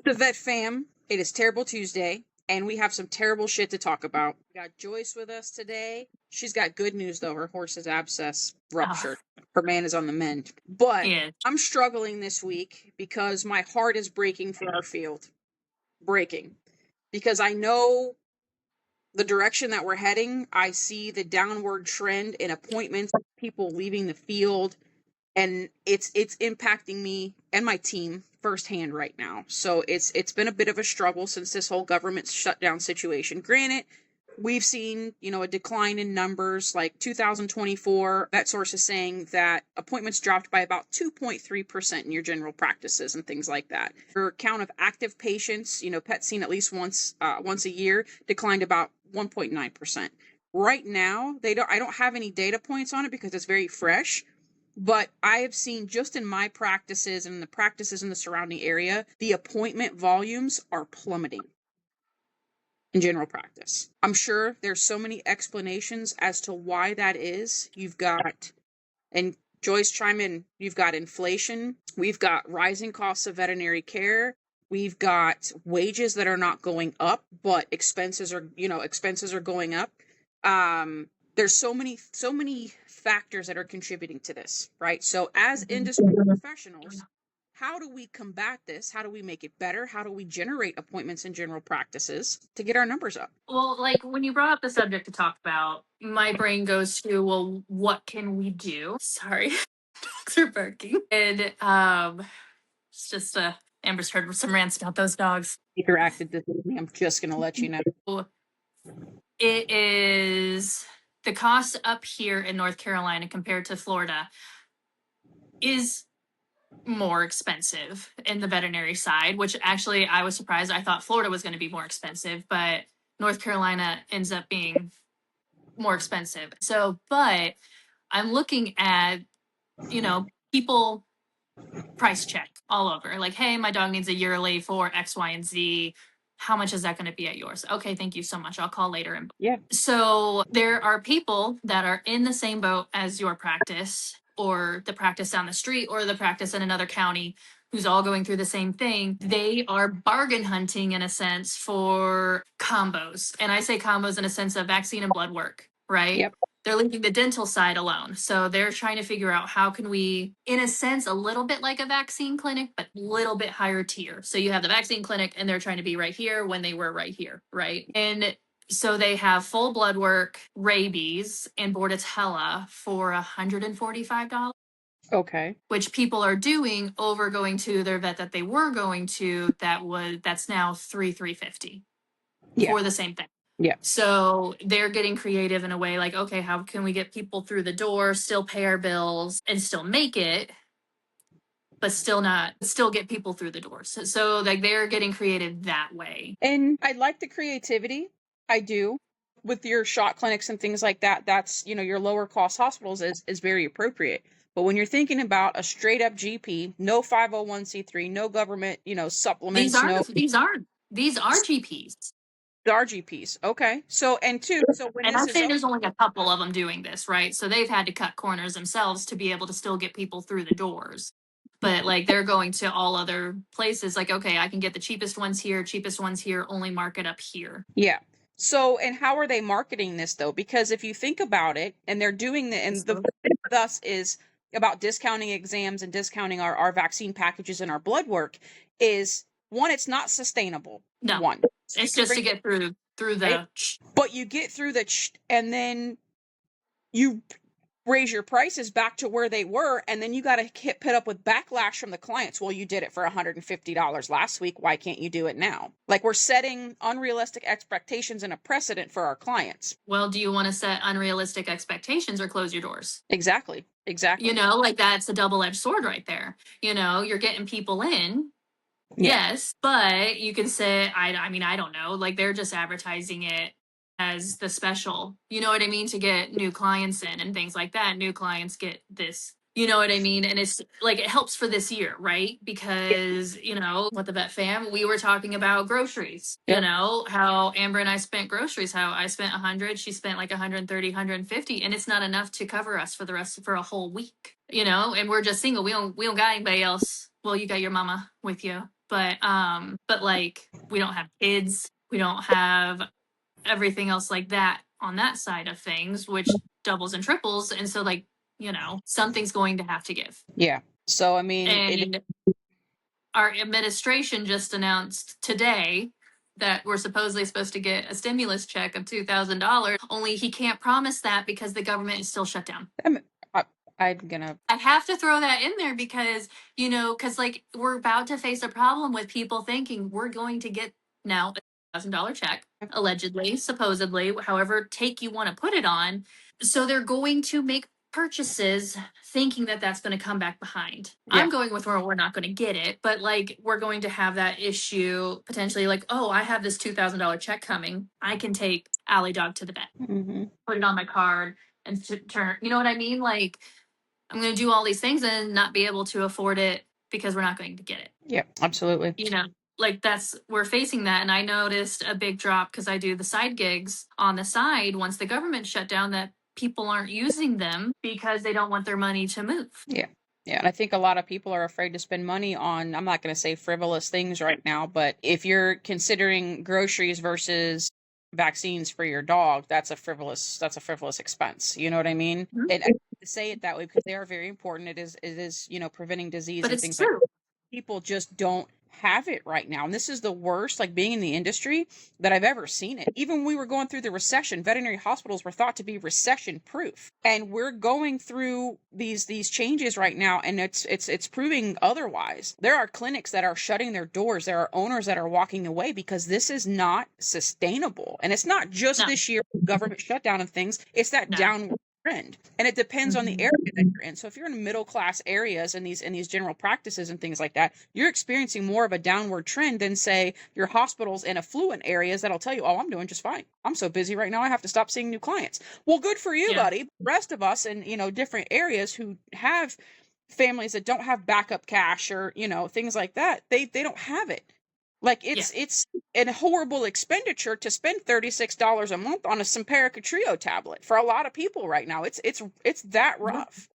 The Vet Fam, it is Terrible Tuesday, and we have some terrible shit to talk about. We got Joyce with us today. She's got good news, though. Her horse's abscess ruptured. Her man is on the mend. But Yeah. I'm struggling this week because my heart is breaking for our field. Breaking. Because I know the direction that we're heading. I see the downward trend in appointments, people leaving the field, and it's impacting me and my team firsthand right now. So it's been a bit of a struggle since this whole government shutdown situation. Granted, we've seen, a decline in numbers. Like 2024, that source is saying that appointments dropped by about 2.3% in your general practices and things like that. Your count of active patients, pets seen at least once a year, declined about 1.9%. Right now, I don't have any data points on it because it's very fresh. But I have seen just in my practices and the practices in the surrounding area, the appointment volumes are plummeting in general practice. I'm sure there's so many explanations as to why that is. You've got, and Joyce, chime in, you've got inflation, we've got rising costs of veterinary care, we've got wages that are not going up, but expenses are going up. There's so many factors that are contributing to this, right? So as industry professionals, how do we combat this? How do we make it better? How do we generate appointments in general practices to get our numbers up? Well, like when you brought up the subject to talk about, my brain goes to, well, what can we do? Sorry, dogs are barking. And it's just Amber's heard some rants about those dogs. Interacted this evening. I'm just gonna let you know. It is the cost up here in North Carolina compared to Florida is more expensive in the veterinary side, which actually I was surprised. I thought Florida was going to be more expensive, but North Carolina ends up being more expensive. So, but I'm looking at, people price check all over. Like, hey, my dog needs a yearly for X, Y, and Z. How much is that going to be at yours? Okay, thank you so much. I'll call later. And Yeah. So there are people that are in the same boat as your practice or the practice down the street or the practice in another county who's all going through the same thing. They are bargain hunting in a sense for combos. And I say combos in a sense of vaccine and blood work, right? Yep. They're leaving the dental side alone. So they're trying to figure out how can we, in a sense, a little bit like a vaccine clinic, but a little bit higher tier. So you have the vaccine clinic and they're trying to be right here when they were right here, right? And so they have full blood work, rabies, and Bordetella for $145. Okay. Which people are doing over going to their vet that they were going to that's now $350 for the same thing. Yeah. So they're getting creative in a way like, okay, how can we get people through the door, still pay our bills and still make it, but still get people through the doors. So like they're getting creative that way. And I like the creativity. I do. With your shot clinics and things like that, that's, your lower cost hospitals is very appropriate. But when you're thinking about a straight up GP, no 501c3, no government, supplements, These are GPs. RGPs. Okay. So, and when And I'd say there's only a couple of them doing this, right? So they've had to cut corners themselves to be able to still get people through the doors. But like they're going to all other places like, okay, I can get the cheapest ones here, only market up here. Yeah. So, and how are they marketing this though? Because if you think about it, and they're doing the thus is about discounting exams and discounting our vaccine packages and our blood work is one, it's not sustainable. No, one, it's just to get through the. Right? But you get through and then you raise your prices back to where they were, and then you got to put up with backlash from the clients. Well, you did it for $150 last week. Why can't you do it now? Like we're setting unrealistic expectations and a precedent for our clients. Well, do you want to set unrealistic expectations or close your doors? Exactly. Like that's a double-edged sword right there. You're getting people in. Yeah. Yes, but you can say, I don't know, like they're just advertising it as the special, you know what I mean, to get new clients in and things like that. New clients get this, you know what I mean? And it's like, it helps for this year, right? Because, with the Vet Fam, we were talking about groceries, how Amber and I spent groceries, how I spent 100, she spent like 130, 150, and it's not enough to cover us for a whole week, and we're just single. We don't got anybody else. Well, you got your mama with you. but like we don't have kids, we don't have everything else like that on that side of things, which doubles and triples. And so, like, something's going to have to give. Yeah. So I mean, And our administration just announced today that we're supposed to get a stimulus check of $2,000. Only he can't promise that because the government is still shut down. I'm gonna. I have to throw that in there because, because like we're about to face a problem with people thinking we're going to get now a $1,000 check, allegedly, supposedly, however take you want to put it on. So they're going to make purchases thinking that that's going to come back behind. Yeah. I'm going with where we're not going to get it, but like we're going to have that issue potentially like, oh, I have this $2,000 check coming. I can take Alley Dog to the vet, put it on my card and turn, you know what I mean? Like, I'm going to do all these things and not be able to afford it because we're not going to get it. Yeah, absolutely. Like we're facing that. And I noticed a big drop because I do the side gigs on the side once the government shut down that people aren't using them because they don't want their money to move. Yeah. Yeah, and I think a lot of people are afraid to spend money on, I'm not going to say frivolous things right now, but if you're considering groceries versus vaccines for your dog, that's a frivolous expense. You know what I mean? Mm-hmm. And I hate to say it that way because they are very important. It is, preventing disease But and it's things true. like that. People just don't have it right now. And this is the worst, like being in the industry, that I've ever seen it. Even when we were going through the recession, veterinary hospitals were thought to be recession proof. And we're going through these changes right now, and it's proving otherwise. There are clinics that are shutting their doors. There are owners that are walking away because this is not sustainable. And it's not just this year government shutdown and things, it's that downward trend. And it depends on the area that you're in. So if you're in middle class areas and these general practices and things like that, you're experiencing more of a downward trend than say your hospitals in affluent areas that'll tell you, oh, I'm doing just fine. I'm so busy right now I have to stop seeing new clients. Well, good for you, buddy. The rest of us in different areas who have families that don't have backup cash or things like that, they don't have it. Like it's a horrible expenditure to spend $36 a month on a Simparica Trio tablet for a lot of people right now. It's that rough.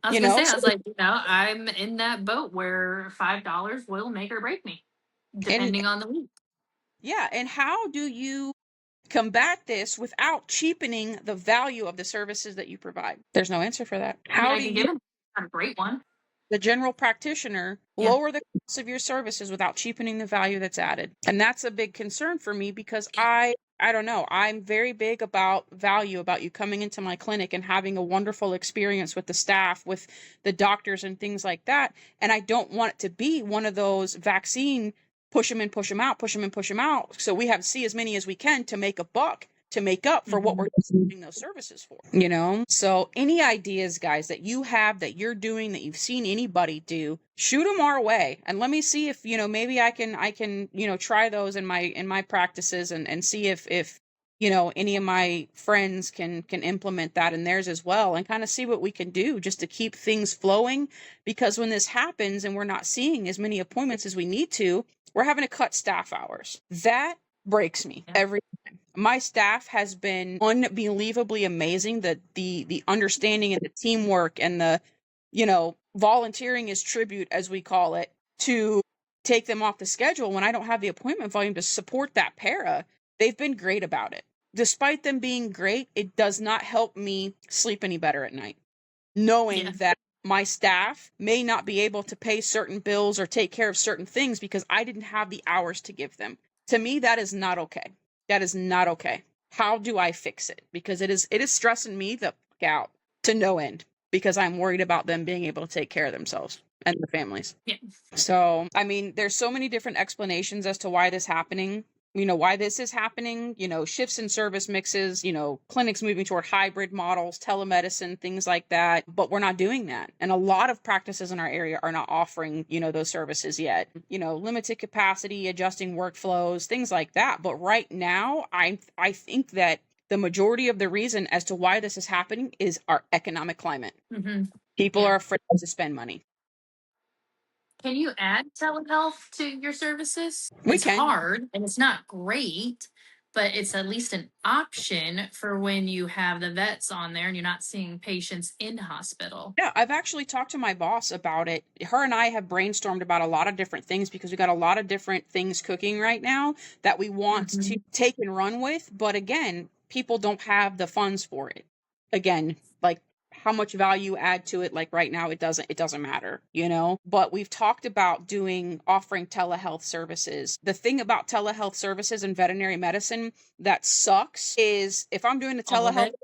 I was gonna say, I was like, I'm in that boat where $5 will make or break me, depending on the week. Yeah, and how do you combat this without cheapening the value of the services that you provide? There's no answer for that. How do you give a great one? The general practitioner lower the cost of your services without cheapening the value that's added? And that's a big concern for me because I don't know. I'm very big about value, about you coming into my clinic and having a wonderful experience with the staff, with the doctors and things like that. And I don't want it to be one of those vaccine push them in, push them out, push them in, push them out. So we have to see as many as we can to make a buck, to make up for what we're using those services for, So any ideas, guys, that you have, that you're doing, that you've seen anybody do, shoot them our way. And let me see if, maybe I can, try those in my practices and see if any of my friends can implement that in theirs as well, and kind of see what we can do just to keep things flowing. Because when this happens and we're not seeing as many appointments as we need to, we're having to cut staff hours. That breaks me every time. My staff has been unbelievably amazing. The understanding and the teamwork and the, volunteering as tribute, as we call it, to take them off the schedule when I don't have the appointment volume to support that para. They've been great about it. Despite them being great, it does not help me sleep any better at night, knowing that my staff may not be able to pay certain bills or take care of certain things because I didn't have the hours to give them. To me, that is not okay. That is not okay. How do I fix it? Because it is stressing me the fuck out to no end because I'm worried about them being able to take care of themselves and their families. So, I mean, there's so many different explanations as to why this is happening. Shifts in service mixes, clinics moving toward hybrid models, telemedicine, things like that. But we're not doing that. And a lot of practices in our area are not offering, those services yet. Limited capacity, adjusting workflows, things like that. But right now, I think that the majority of the reason as to why this is happening is our economic climate. People are afraid to spend money. Can you add telehealth to your services? It's hard and it's not great, but it's at least an option for when you have the vets on there and you're not seeing patients in hospital. Yeah, I've actually talked to my boss about it. Her and I have brainstormed about a lot of different things because we got a lot of different things cooking right now that we want to take and run with. But again, people don't have the funds for it. Again, like how much value add to it, like right now, it doesn't matter, you know? But we've talked about offering telehealth services. The thing about telehealth services in veterinary medicine that sucks is if I'm doing the All of telehealth it.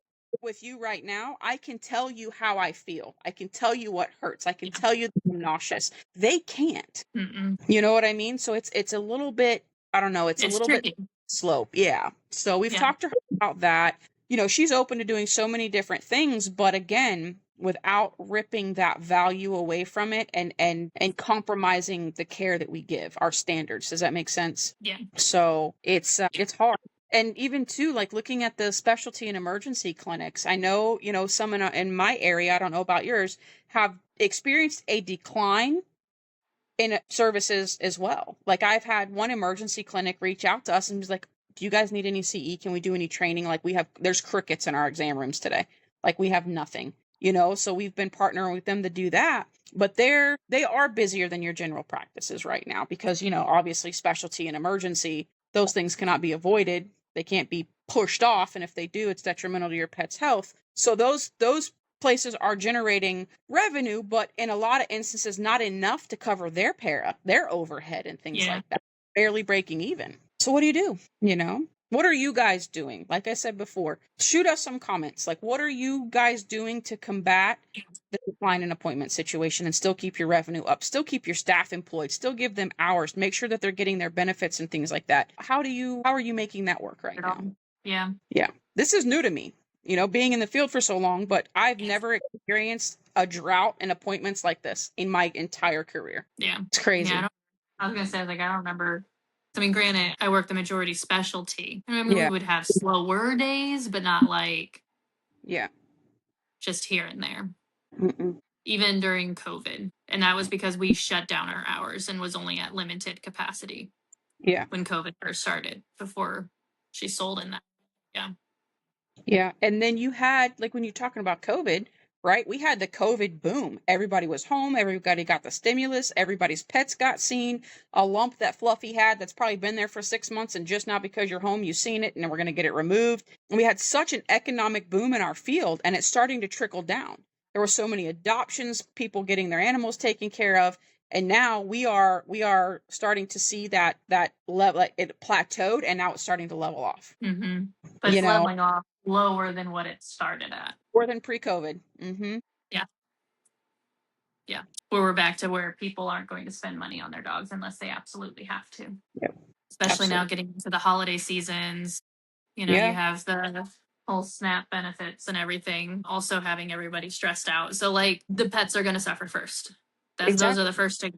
with you right now, I can tell you how I feel. I can tell you what hurts. I can Yeah. tell you that I'm nauseous. They can't. Mm-mm. You know what I mean? So it's a little bit, I don't know, it's a It's little bit tricky. slope. Yeah. So we've Yeah. talked to her about that. You know, she's open to doing so many different things, but again, without ripping that value away from it and compromising the care that we give, our standards. Does that make sense? Yeah. So it's hard. And even too, like looking at the specialty and emergency clinics, I know, you know, some in my area, I don't know about yours, have experienced a decline in services as well. Like I've had one emergency clinic reach out to us and was like, "Do you guys need any CE? Can we do any training? Like there's crickets in our exam rooms today. Like we have nothing, you know." So we've been partnering with them to do that. But they are busier than your general practices right now because, you know, obviously specialty and emergency, those things cannot be avoided. They can't be pushed off, and if they do, it's detrimental to your pet's health. So those places are generating revenue, but in a lot of instances, not enough to cover their overhead and things Yeah. like that. Barely breaking even. So what do you do? You know? What are you guys doing? Like I said before, shoot us some comments. Like, what are you guys doing to combat the decline in appointment situation and still keep your revenue up, still keep your staff employed, still give them hours, make sure that they're getting their benefits and things like that? How are you making that work right now? Yeah. Yeah. This is new to me, you know, being in the field for so long, but I've never experienced a drought in appointments like this in my entire career. Yeah. It's crazy. Yeah. I was gonna say, like, I don't remember. I mean, granted, I worked the majority specialty. I mean, we Yeah. would have slower days, but not like Yeah. just here and there. Mm-mm. Even during COVID, and that was because we shut down our hours and was only at limited capacity Yeah. when COVID first started. Before she sold in that, yeah, Yeah. And then you had, like, when you're talking about COVID, right? We had the COVID boom. Everybody was home. Everybody got the stimulus. Everybody's pets got seen. A lump that Fluffy had that's probably been there for 6 months, and just not because you're home, you've seen it, and then we're going to get it removed. And we had such an economic boom in our field, and it's starting to trickle down. There were so many adoptions, people getting their animals taken care of. And now we are starting to see that level, like it plateaued, and now it's starting to level off. but You it's know, leveling off lower than what it started at. more than pre-COVID. Mm-hmm. Yeah, yeah, where we're back to where people aren't going to spend money on their dogs unless they absolutely have to. Yep. Especially now Absolutely. getting into the holiday seasons. You know, you Yeah. have the whole SNAP benefits and everything, also having everybody stressed out. So, like, the pets are going to suffer first. Those are Exactly. the first to.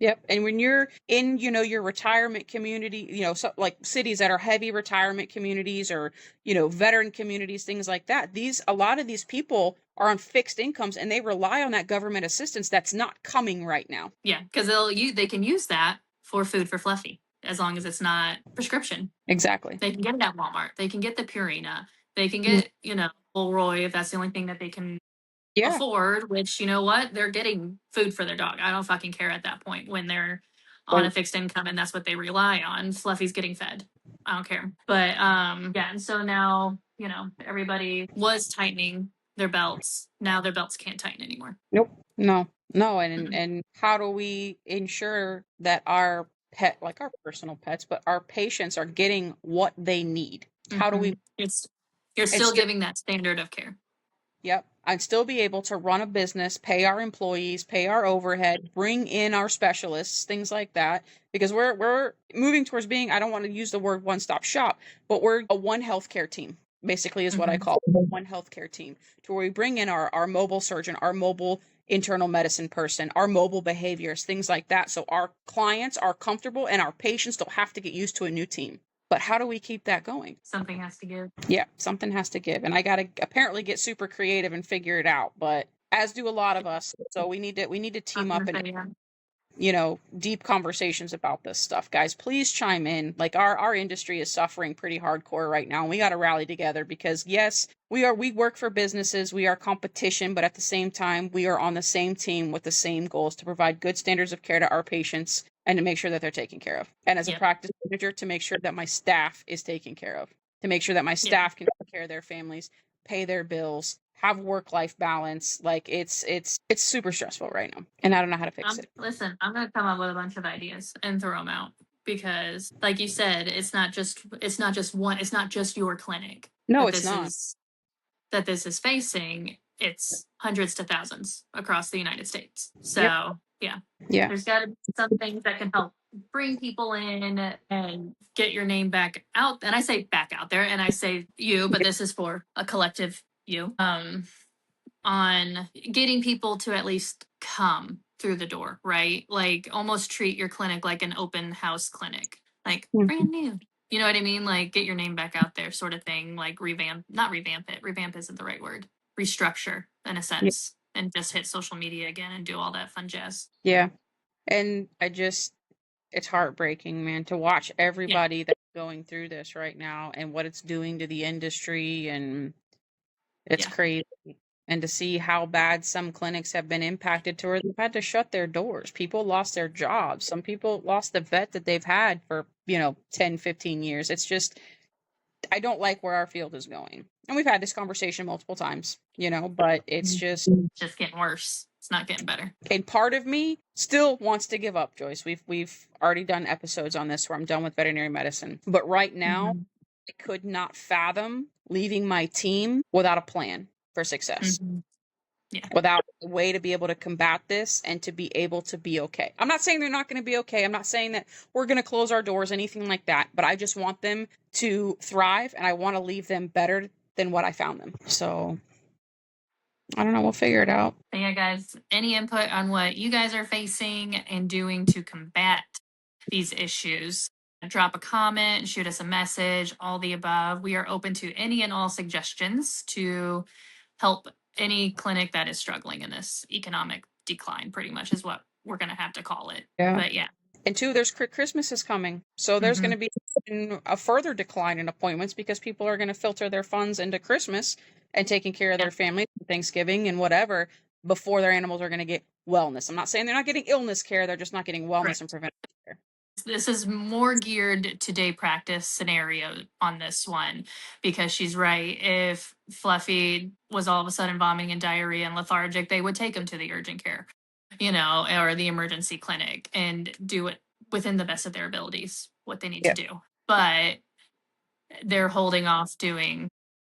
Yep. And when you're in, you know, your retirement community, you know, so like cities that are heavy retirement communities or, you know, veteran communities, things like that, a lot of these people are on fixed incomes and they rely on that government assistance that's not coming right now. Yeah, because they can use that for food for Fluffy as long as it's not prescription. Exactly. They can get it at Walmart. They can get the Purina. They can Mm. get, Roy if that's the only thing that they can Yeah. afford, which, you know what? They're getting food for their dog. I don't fucking care at that point when they're on a Right. fixed income and that's what they rely on. Fluffy's getting fed. I don't care. But yeah, and so now, everybody was tightening their belts. Now their belts can't tighten anymore. Nope. No. No. And Mm-mm. and how do we ensure that our pet, like our personal pets, but our patients are getting what they need? How do we You're and still still giving that standard of care. Yep. I'd still be able to run a business, pay our employees, pay our overhead, bring in our specialists, things like that. Because we're moving towards being, I don't want to use the word one-stop shop, but we're a one healthcare team, basically is what I Mm-hmm. call it, one healthcare team, to where we bring in our mobile surgeon, our mobile internal medicine person, our mobile behaviorist, things like that. So our clients are comfortable and our patients don't have to get used to a new team. But how do we keep that going? Something has to give. Yeah, something has to give. And I got to apparently get super creative and figure it out, but as do a lot of us. So we need to I team was up gonna and say, yeah. deep conversations about this stuff. Guys, please chime in. Like our industry is suffering pretty hardcore right now, and we got to rally together because yes, we work for businesses, we are competition, but at the same time, we are on the same team with the same goals to provide good standards of care to our patients and to make sure that they're taken care of. And as a practice manager, to make sure that my staff is taken care of, to make sure that my staff can take care of their families, pay their bills, have work-life balance. Like it's super stressful right now, and I don't know how to fix it. Listen, I'm gonna come up with a bunch of ideas and throw them out because, like you said, it's not just your clinic No, that it's not. this is facing. It's hundreds to thousands across the United States. So Yep. yeah, Yeah. there's got to be some things that can help bring people in and get your name back out. And I say back out there, and I say you, but this is for a collective you. On getting people to at least come through the door, right? Like almost treat your clinic like an open house clinic, like brand new. You know what I mean? Like get your name back out there, sort of thing. Like not revamp it. Revamp isn't the right word. Restructure in a sense, and just hit social media again and do all that fun jazz. Yeah. And it's heartbreaking, man, to watch everybody that's going through this right now and what it's doing to the industry, and it's crazy. And to see how bad some clinics have been impacted to where they've had to shut their doors. People lost their jobs. Some people lost the vet that they've had for, 10, 15 years. It's just, I don't like where our field is going. And we've had this conversation multiple times, but it's just getting worse. It's not getting better. And part of me still wants to give up, Joyce. We've already done episodes on this where I'm done with veterinary medicine. But right now, I could not fathom leaving my team without a plan for success. Yeah. Without a way to be able to combat this and to be able to be okay. I'm not saying they're not going to be okay. I'm not saying that we're going to close our doors, anything like that. But I just want them to thrive, and I want to leave them better than what I found them. So I don't know. We'll figure it out. But yeah, guys, any input on what you guys are facing and doing to combat these issues? Drop a comment, shoot us a message, all the above. We are open to any and all suggestions to help any clinic that is struggling in this economic decline, pretty much is what we're going to have to call it. Yeah. But yeah. And two, there's Christmas is coming. So there's going to be a further decline in appointments because people are going to filter their funds into Christmas and taking care of their families, Thanksgiving and whatever, before their animals are going to get wellness. I'm not saying they're not getting illness care. They're just not getting wellness and preventive care. This is more geared to day practice scenario on this one because she's right. If Fluffy was all of a sudden vomiting and diarrhea and lethargic, they would take him to the urgent care, or the emergency clinic and do it within the best of their abilities, what they need to do. But they're holding off doing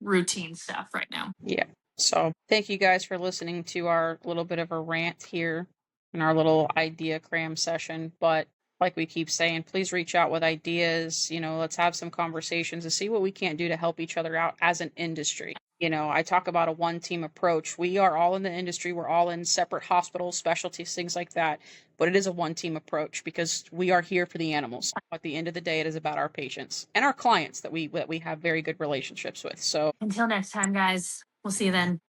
routine stuff right now. Yeah. So thank you guys for listening to our little bit of a rant here in our little idea cram session. But like we keep saying, please reach out with ideas. Let's have some conversations to see what we can't do to help each other out as an industry. I talk about a one team approach. We are all in the industry. We're all in separate hospitals, specialties, things like that. But it is a one team approach because we are here for the animals. At the end of the day, it is about our patients and our clients that we have very good relationships with. So until next time, guys, we'll see you then.